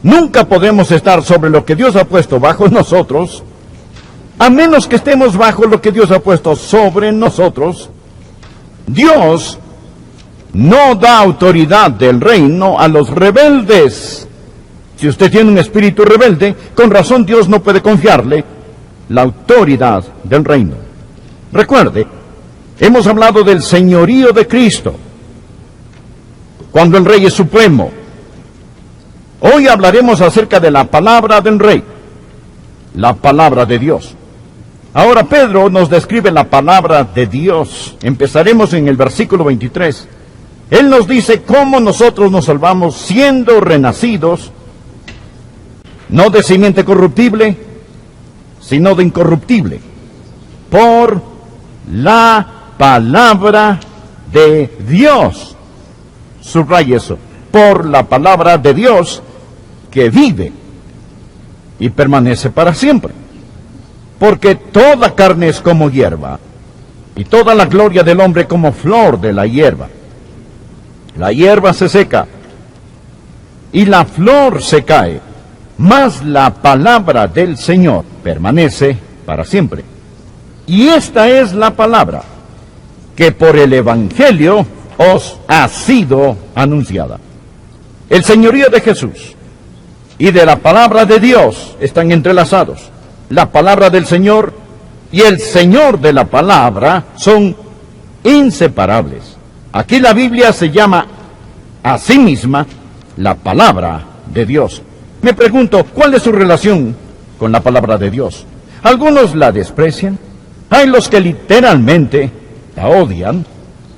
Nunca podemos estar sobre lo que Dios ha puesto bajo nosotros, a menos que estemos bajo lo que Dios ha puesto sobre nosotros. Dios no da autoridad del reino a los rebeldes. Si usted tiene un espíritu rebelde, con razón Dios no puede confiarle la autoridad del reino. Recuerde, hemos hablado del señorío de Cristo, cuando el Rey es supremo. Hoy hablaremos acerca de la palabra del Rey, la palabra de Dios. Ahora Pedro nos describe la palabra de Dios. Empezaremos en el versículo 23. Él nos dice cómo nosotros nos salvamos siendo renacidos, no de simiente corruptible, sino de incorruptible, por la palabra de Dios. Subraya eso, por la palabra de Dios que vive y permanece para siempre. Porque toda carne es como hierba, y toda la gloria del hombre como flor de la hierba. La hierba se seca, y la flor se cae, mas la palabra del Señor permanece para siempre. Y esta es la palabra que por el Evangelio os ha sido anunciada. El señorío de Jesús y de la palabra de Dios están entrelazados. La palabra del Señor y el Señor de la palabra son inseparables. Aquí la Biblia se llama a sí misma la palabra de Dios. Me pregunto, ¿cuál es su relación con la palabra de Dios? Algunos la desprecian. Hay los que literalmente la odian,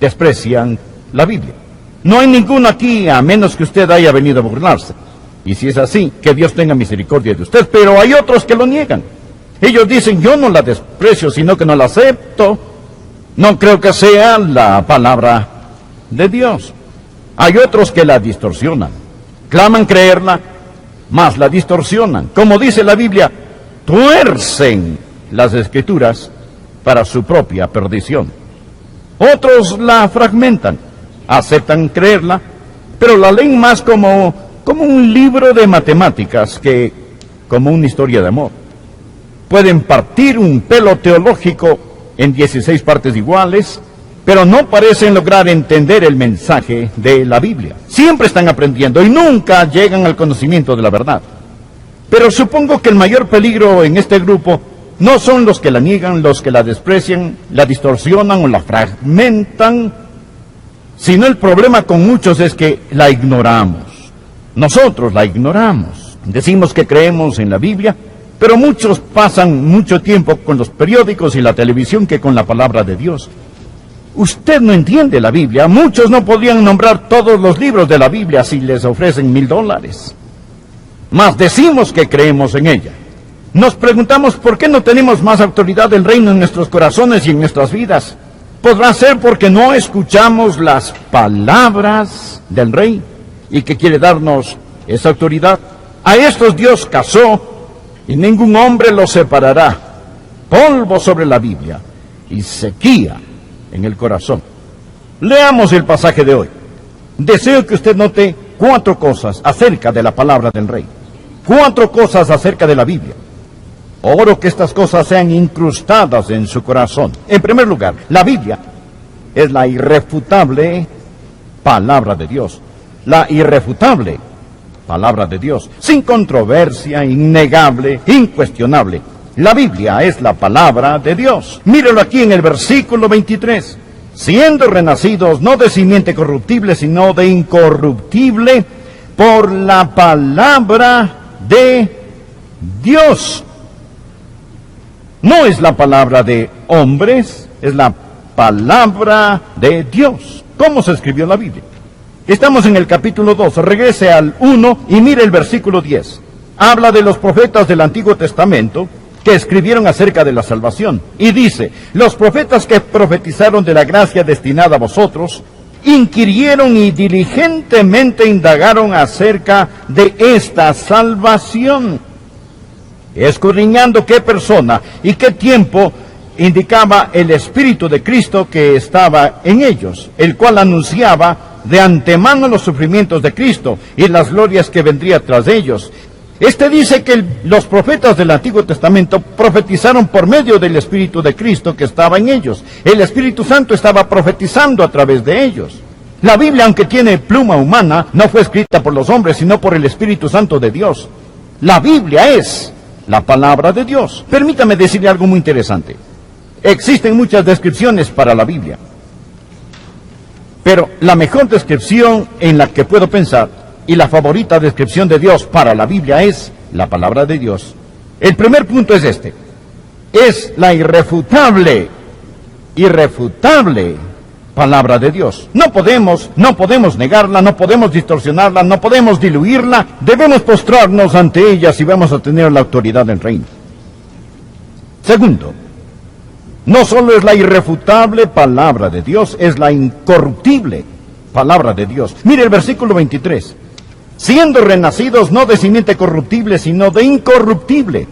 desprecian la Biblia. No hay ninguno aquí, a menos que usted haya venido a burlarse. Y si es así, que Dios tenga misericordia de usted. Pero hay otros que lo niegan. Ellos dicen, yo no la desprecio, sino que no la acepto. No creo que sea la palabra de Dios. Hay otros que la distorsionan. Claman creerla, mas la distorsionan. Como dice la Biblia, tuercen las Escrituras para su propia perdición. Otros la fragmentan, aceptan creerla, pero la leen más como un libro de matemáticas que como una historia de amor. Pueden partir un pelo teológico en 16 partes iguales, pero no parecen lograr entender el mensaje de la Biblia. Siempre están aprendiendo y nunca llegan al conocimiento de la verdad. Pero supongo que el mayor peligro en este grupo no son los que la niegan, los que la desprecian, la distorsionan o la fragmentan, sino el problema con muchos es que la ignoramos. Nosotros la ignoramos. Decimos que creemos en la Biblia, pero muchos pasan mucho tiempo con los periódicos y la televisión que con la palabra de Dios. Usted no entiende la Biblia. Muchos no podrían nombrar todos los libros de la Biblia si les ofrecen $1000. Mas decimos que creemos en ella. Nos preguntamos por qué no tenemos más autoridad del reino en nuestros corazones y en nuestras vidas. Podrá ser porque no escuchamos las palabras del Rey y que quiere darnos esa autoridad. A estos Dios casó y ningún hombre los separará. Polvo sobre la Biblia y sequía en el corazón. Leamos el pasaje de hoy. Deseo que usted note 4 cosas acerca de la palabra del Rey. 4 cosas acerca de la Biblia. Oro que estas cosas sean incrustadas en su corazón. En primer lugar, la Biblia es la irrefutable palabra de Dios. La irrefutable palabra de Dios. Sin controversia, innegable, incuestionable. La Biblia es la palabra de Dios. Mírelo aquí en el versículo 23. Siendo renacidos no de simiente corruptible, sino de incorruptible, por la palabra de Dios. No es la palabra de hombres, es la palabra de Dios. ¿Cómo se escribió la Biblia? Estamos en el capítulo 2, regrese al 1 y mire el versículo 10. Habla de los profetas del Antiguo Testamento que escribieron acerca de la salvación. Y dice, los profetas que profetizaron de la gracia destinada a vosotros, inquirieron y diligentemente indagaron acerca de esta salvación, escudriñando qué persona y qué tiempo indicaba el Espíritu de Cristo que estaba en ellos, el cual anunciaba de antemano los sufrimientos de Cristo y las glorias que vendría tras ellos. Este dice que los profetas del Antiguo Testamento profetizaron por medio del Espíritu de Cristo que estaba en ellos. El Espíritu Santo estaba profetizando a través de ellos. La Biblia, aunque tiene pluma humana, no fue escrita por los hombres, sino por el Espíritu Santo de Dios. La Biblia es la palabra de Dios. Permítame decirle algo muy interesante. Existen muchas descripciones para la Biblia, pero la mejor descripción en la que puedo pensar y la favorita descripción de Dios para la Biblia es la palabra de Dios. El primer punto es este. Es la irrefutable palabra de Dios. No podemos negarla, no podemos distorsionarla, no podemos diluirla. Debemos postrarnos ante ella si vamos a tener la autoridad del reino. Segundo, no solo es la irrefutable palabra de Dios, es la incorruptible palabra de Dios. Mire el versículo 23. Siendo renacidos no de simiente corruptible, sino de incorruptible,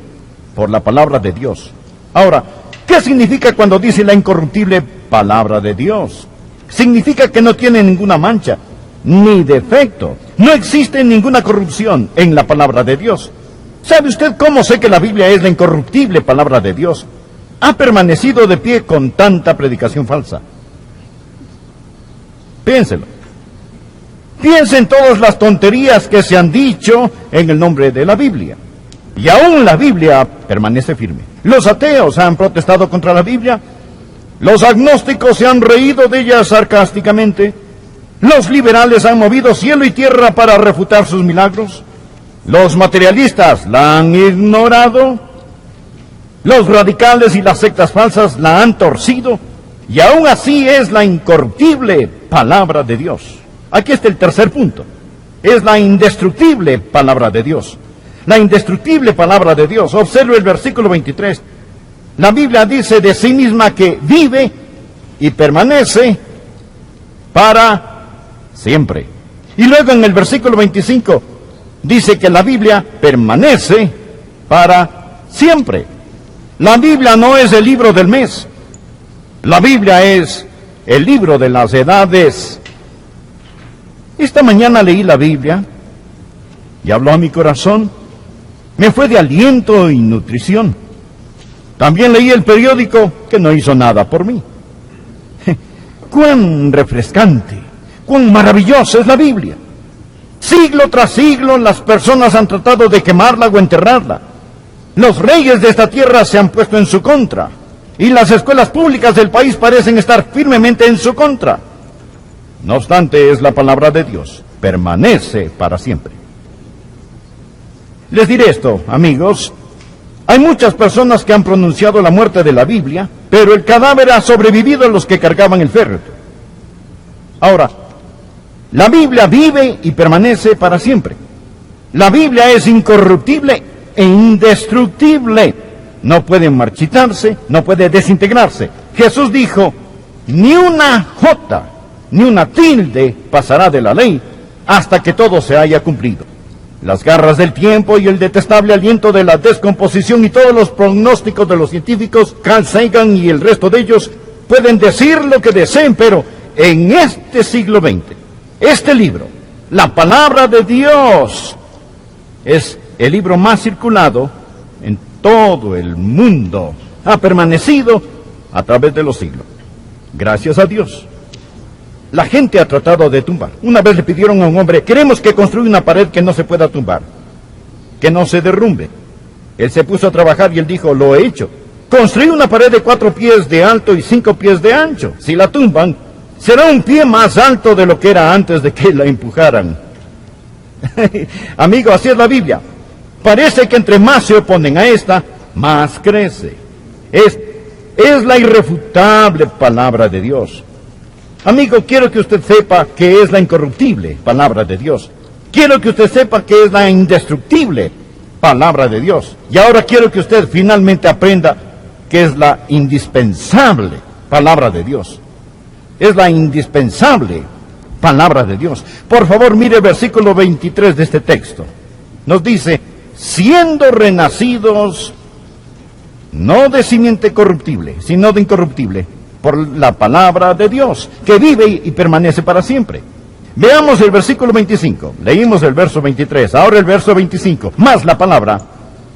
por la palabra de Dios. Ahora, ¿qué significa cuando dice la incorruptible palabra de Dios? Significa que no tiene ninguna mancha, ni defecto. No existe ninguna corrupción en la palabra de Dios. ¿Sabe usted cómo sé que la Biblia es la incorruptible palabra de Dios? Ha permanecido de pie con tanta predicación falsa. Piénselo. Piensa en todas las tonterías que se han dicho en el nombre de la Biblia. Y aún la Biblia permanece firme. Los ateos han protestado contra la Biblia. Los agnósticos se han reído de ella sarcásticamente. Los liberales han movido cielo y tierra para refutar sus milagros. Los materialistas la han ignorado. Los radicales y las sectas falsas la han torcido. Y aún así es la incorruptible palabra de Dios. Aquí está el tercer punto. Es la indestructible palabra de Dios. La indestructible palabra de Dios. Observe el versículo 23. La Biblia dice de sí misma que vive y permanece para siempre. Y luego en el versículo 25 dice que la Biblia permanece para siempre. La Biblia no es el libro del mes. La Biblia es el libro de las edades. Esta mañana leí la Biblia y habló a mi corazón. Me fue de aliento y nutrición. También leí el periódico que no hizo nada por mí. Cuán refrescante, cuán maravillosa es la Biblia. Siglo tras siglo las personas han tratado de quemarla o enterrarla. Los reyes de esta tierra se han puesto en su contra. Y las escuelas públicas del país parecen estar firmemente en su contra. No obstante, es la palabra de Dios. Permanece para siempre. Les diré esto, amigos. Hay muchas personas que han pronunciado la muerte de la Biblia, pero el cadáver ha sobrevivido a los que cargaban el féretro. Ahora, la Biblia vive y permanece para siempre. La Biblia es incorruptible e indestructible. No puede marchitarse, no puede desintegrarse. Jesús dijo, ni una jota, ni una tilde pasará de la ley hasta que todo se haya cumplido. Las garras del tiempo y el detestable aliento de la descomposición y todos los pronósticos de los científicos, Carl Sagan y el resto de ellos, pueden decir lo que deseen, pero en este siglo XX, este libro, la palabra de Dios, es el libro más circulado en todo el mundo. Ha permanecido a través de los siglos. Gracias a Dios. La gente ha tratado de tumbar. Una vez le pidieron a un hombre, queremos que construya una pared que no se pueda tumbar, que no se derrumbe. Él se puso a trabajar y él dijo, lo he hecho. Construí una pared de 4 pies de alto y 5 pies de ancho. Si la tumban, será un pie más alto de lo que era antes de que la empujaran. Amigo, así es la Biblia. Parece que entre más se oponen a esta, más crece. Es la irrefutable palabra de Dios. Amigo, quiero que usted sepa que es la incorruptible palabra de Dios. Quiero que usted sepa que es la indestructible palabra de Dios. Y ahora quiero que usted finalmente aprenda que es la indispensable palabra de Dios. Es la indispensable palabra de Dios. Por favor, mire el versículo 23 de este texto. Nos dice, siendo renacidos, no de simiente corruptible, sino de incorruptible, por la palabra de Dios, que vive y permanece para siempre. Veamos el versículo 25. Leímos el verso 23, ahora el verso 25. Más la palabra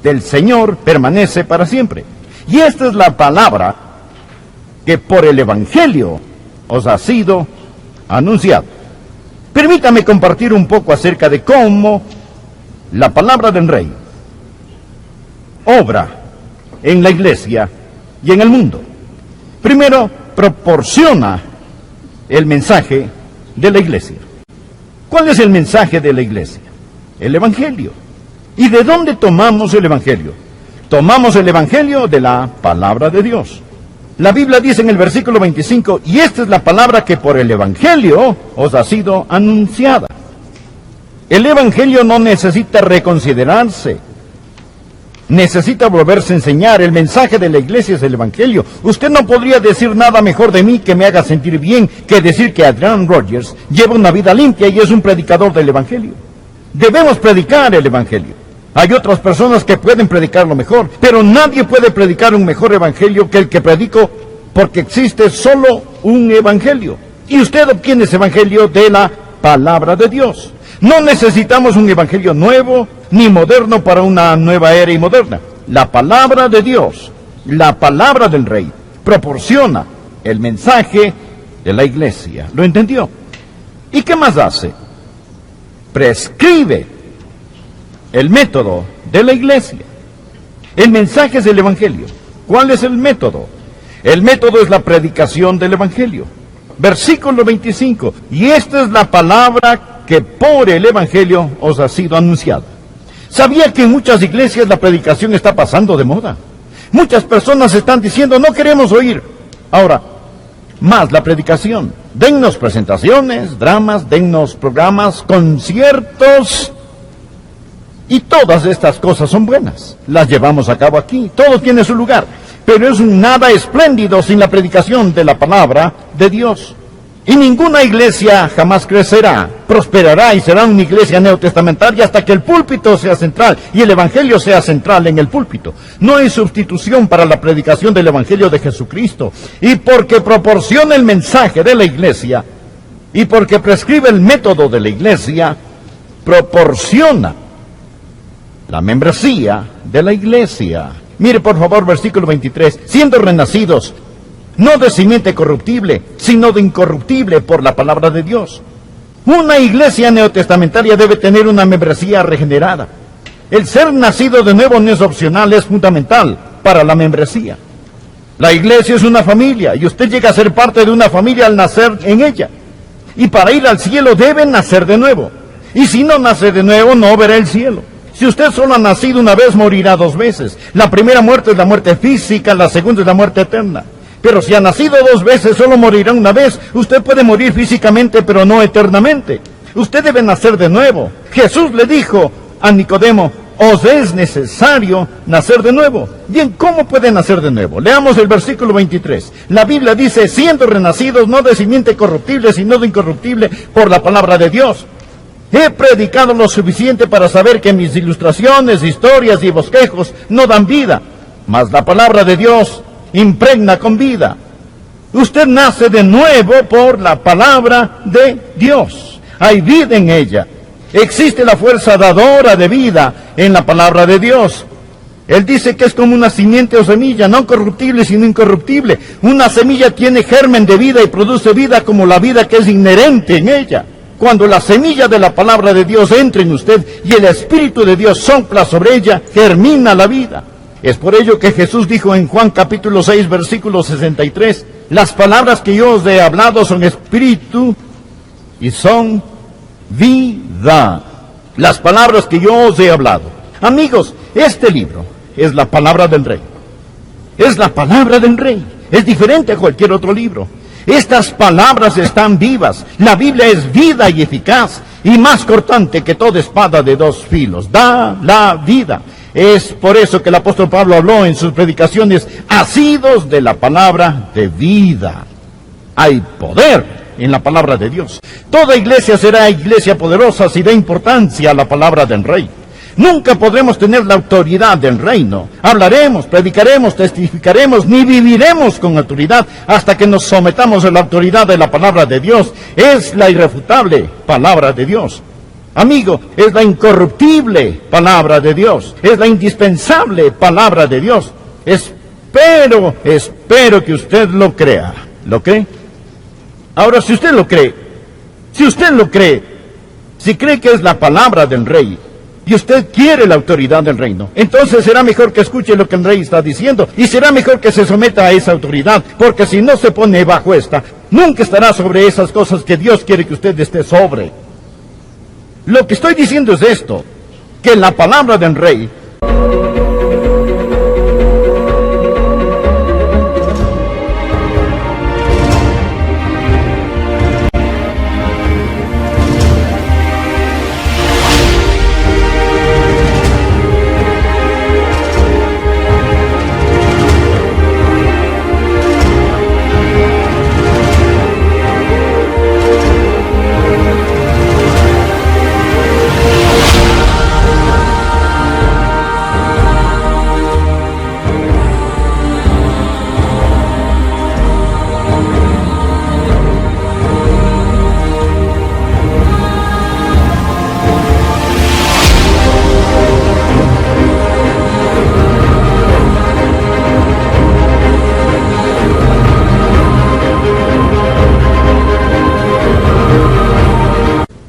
del Señor permanece para siempre. Y esta es la palabra que por el Evangelio os ha sido anunciado. Permítame compartir un poco acerca de cómo la palabra del Rey obra en la iglesia y en el mundo. Primero, proporciona el mensaje de la iglesia. ¿Cuál es el mensaje de la iglesia? El Evangelio. ¿Y de dónde tomamos el Evangelio? Tomamos el Evangelio de la palabra de Dios. La Biblia dice en el versículo 25, y esta es la palabra que por el Evangelio os ha sido anunciada. El Evangelio no necesita reconsiderarse, necesita volverse a enseñar. El mensaje de la iglesia es el Evangelio. Usted no podría decir nada mejor de mí que me haga sentir bien que decir que Adrian Rogers lleva una vida limpia y es un predicador del Evangelio. Debemos predicar el Evangelio. Hay otras personas que pueden predicarlo mejor, pero nadie puede predicar un mejor evangelio que el que predico, porque existe solo un evangelio. Y usted obtiene ese evangelio de la palabra de Dios. No necesitamos un evangelio nuevo ni moderno para una nueva era y moderna. La palabra de Dios, la palabra del Rey, proporciona el mensaje de la iglesia. ¿Lo entendió? ¿Y qué más hace? Prescribe el método de la iglesia. El mensaje es el Evangelio. ¿Cuál es el método? El método es la predicación del Evangelio. Versículo 25. Y esta es la palabra que por el Evangelio os ha sido anunciada. ¿Sabía que en muchas iglesias la predicación está pasando de moda? Muchas personas están diciendo, no queremos oír. Ahora, más la predicación. Dennos presentaciones, dramas, dennos programas, conciertos. Y todas estas cosas son buenas. Las llevamos a cabo aquí. Todo tiene su lugar. Pero es un nada espléndido sin la predicación de la palabra de Dios. Y ninguna iglesia jamás crecerá, prosperará y será una iglesia neotestamentaria hasta que el púlpito sea central y el evangelio sea central en el púlpito. No hay sustitución para la predicación del evangelio de Jesucristo. Y porque proporciona el mensaje de la iglesia y porque prescribe el método de la iglesia, proporciona la membresía de la iglesia. Mire por favor versículo 23. Siendo renacidos, no de simiente corruptible, sino de incorruptible por la palabra de Dios. Una iglesia neotestamentaria debe tener una membresía regenerada. El ser nacido de nuevo no es opcional, es fundamental para la membresía. La iglesia es una familia y usted llega a ser parte de una familia al nacer en ella. Y para ir al cielo debe nacer de nuevo. Y si no nace de nuevo, no verá el cielo. Si usted solo ha nacido una vez, morirá dos veces. La primera muerte es la muerte física, la segunda es la muerte eterna. Pero si ha nacido dos veces, solo morirá una vez. Usted puede morir físicamente, pero no eternamente. Usted debe nacer de nuevo. Jesús le dijo a Nicodemo, os es necesario nacer de nuevo. Bien, ¿cómo puede nacer de nuevo? Leamos el versículo 23. La Biblia dice, siendo renacidos no de simiente corruptible, sino de incorruptible por la palabra de Dios. He predicado lo suficiente para saber que mis ilustraciones, historias y bosquejos no dan vida, mas la palabra de Dios impregna con vida. Usted nace de nuevo por la palabra de Dios. Hay vida en ella. Existe la fuerza dadora de vida en la palabra de Dios. Él dice que es como una simiente o semilla, no corruptible sino incorruptible. Una semilla tiene germen de vida y produce vida como la vida que es inherente en ella. Cuando la semilla de la palabra de Dios entra en usted y el Espíritu de Dios sopla sobre ella, germina la vida. Es por ello que Jesús dijo en Juan capítulo 6, versículo 63, las palabras que yo os he hablado son espíritu y son vida. Las palabras que yo os he hablado. Amigos, este libro es la palabra del Rey. Es la palabra del Rey. Es diferente a cualquier otro libro. Estas palabras están vivas. La Biblia es vida y eficaz y más cortante que toda espada de dos filos. Da la vida. Es por eso que el apóstol Pablo habló en sus predicaciones, asidos de la palabra de vida. Hay poder en la palabra de Dios. Toda iglesia será iglesia poderosa si da importancia a la palabra del Rey. Nunca podremos tener la autoridad del reino. Hablaremos, predicaremos, testificaremos, ni viviremos con autoridad hasta que nos sometamos a la autoridad de la palabra de Dios. Es la irrefutable palabra de Dios. Amigo, es la incorruptible palabra de Dios. Es la indispensable palabra de Dios. Espero que usted lo crea. ¿Lo cree? Ahora, si usted lo cree, si cree que es la palabra del rey, y usted quiere la autoridad del reino, entonces será mejor que escuche lo que el rey está diciendo, y será mejor que se someta a esa autoridad, porque si no se pone bajo esta, nunca estará sobre esas cosas que Dios quiere que usted esté sobre. Lo que estoy diciendo es esto, que la palabra del rey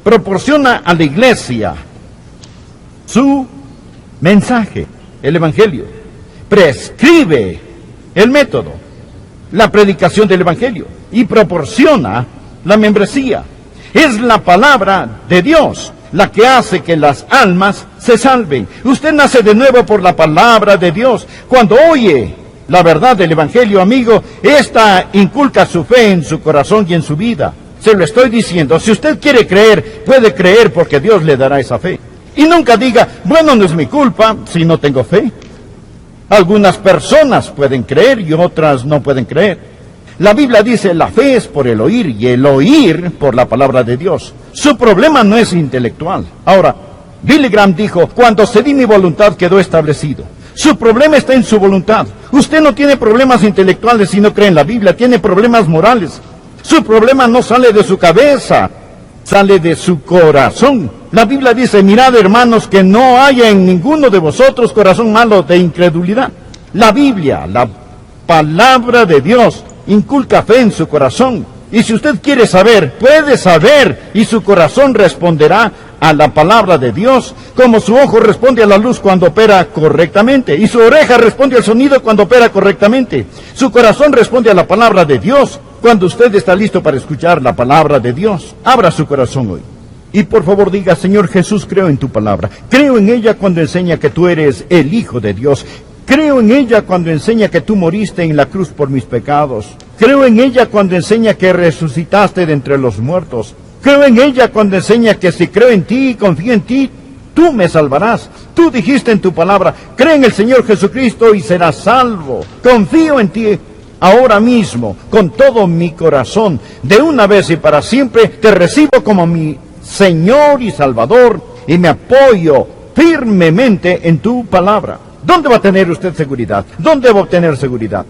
proporciona a la iglesia su mensaje, el evangelio. Prescribe el método, la predicación del evangelio, y proporciona la membresía. Es la palabra de Dios la que hace que las almas se salven. Usted nace de nuevo por la palabra de Dios. Cuando oye la verdad del evangelio, amigo, esta inculca su fe en su corazón y en su vida. Se lo estoy diciendo, si usted quiere creer, puede creer porque Dios le dará esa fe. Y nunca diga, bueno, no es mi culpa si no tengo fe. Algunas personas pueden creer y otras no pueden creer. La Biblia dice, la fe es por el oír y el oír por la palabra de Dios. Su problema no es intelectual. Ahora, Billy Graham dijo, cuando cedí mi voluntad quedó establecido. Su problema está en su voluntad. Usted no tiene problemas intelectuales si no cree en la Biblia, tiene problemas morales. Su problema no sale de su cabeza, sale de su corazón. La Biblia dice, mirad hermanos, que no haya en ninguno de vosotros corazón malo de incredulidad. La Biblia, la palabra de Dios, inculca fe en su corazón. Y si usted quiere saber, puede saber, y su corazón responderá a la palabra de Dios, como su ojo responde a la luz cuando opera correctamente, y su oreja responde al sonido cuando opera correctamente. Su corazón responde a la palabra de Dios cuando usted está listo para escuchar la palabra de Dios. Abra su corazón hoy. Y por favor diga, Señor Jesús, creo en tu palabra. Creo en ella cuando enseña que tú eres el Hijo de Dios. Creo en ella cuando enseña que tú moriste en la cruz por mis pecados. Creo en ella cuando enseña que resucitaste de entre los muertos. Creo en ella cuando enseña que si creo en ti y confío en ti, tú me salvarás. Tú dijiste en tu palabra, cree en el Señor Jesucristo y serás salvo. Confío en ti ahora mismo, con todo mi corazón. De una vez y para siempre te recibo como mi Señor y Salvador y me apoyo firmemente en tu palabra. ¿Dónde va a tener usted seguridad? ¿Dónde va a obtener seguridad?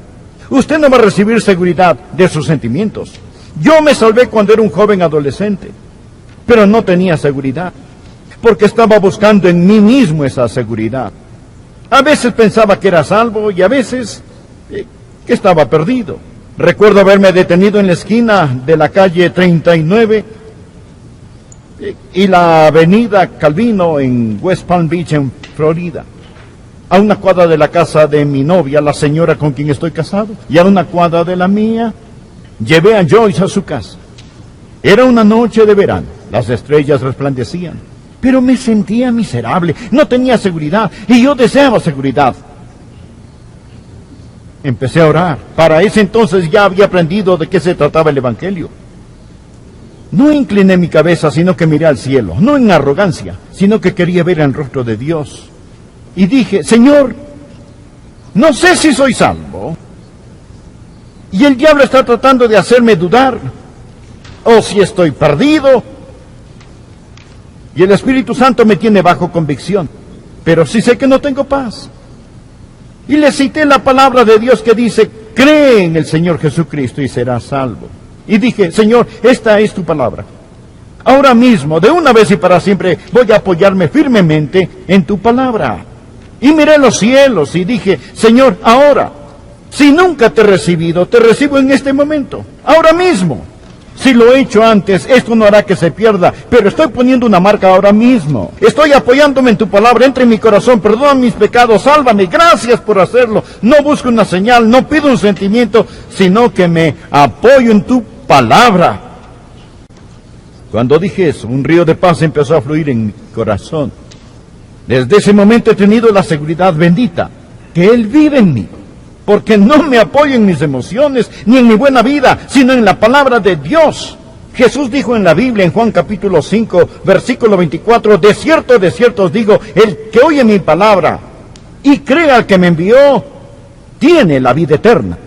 Usted no va a recibir seguridad de sus sentimientos. Yo me salvé cuando era un joven adolescente, pero no tenía seguridad, porque estaba buscando en mí mismo esa seguridad. A veces pensaba que era salvo y a veces que estaba perdido. Recuerdo haberme detenido en la esquina de la calle 39 y la avenida Calvino en West Palm Beach, en Florida. A una cuadra de la casa de mi novia, la señora con quien estoy casado, y a una cuadra de la mía. Llevé a Joyce a su casa. Era una noche de verano, las estrellas resplandecían, pero me sentía miserable, no tenía seguridad, y yo deseaba seguridad. Empecé a orar. Para ese entonces ya había aprendido de qué se trataba el Evangelio. No incliné mi cabeza, sino que miré al cielo, no en arrogancia, sino que quería ver el rostro de Dios. Y dije, Señor, no sé si soy salvo, y el diablo está tratando de hacerme dudar, o si estoy perdido, y el Espíritu Santo me tiene bajo convicción. pero sí sé que no tengo paz. Y le cité la palabra de Dios que dice, cree en el Señor Jesucristo y serás salvo. Y dije, Señor, esta es tu palabra. Ahora mismo, de una vez y para siempre, voy a apoyarme firmemente en tu palabra. Y miré los cielos y dije, Señor, ahora, si nunca te he recibido, te recibo en este momento, ahora mismo. Si lo he hecho antes, esto no hará que se pierda, pero estoy poniendo una marca ahora mismo. Estoy apoyándome en tu palabra, entra en mi corazón, perdona mis pecados, sálvame, gracias por hacerlo. No busco una señal, no pido un sentimiento, sino que me apoyo en tu palabra. Cuando dije eso, un río de paz empezó a fluir en mi corazón. Desde ese momento he tenido la seguridad bendita, que Él vive en mí. Porque no me apoyo en mis emociones, ni en mi buena vida, sino en la palabra de Dios. Jesús dijo en la Biblia, en Juan capítulo 5, versículo 24, de cierto os digo, el que oye mi palabra y cree al que me envió, tiene la vida eterna.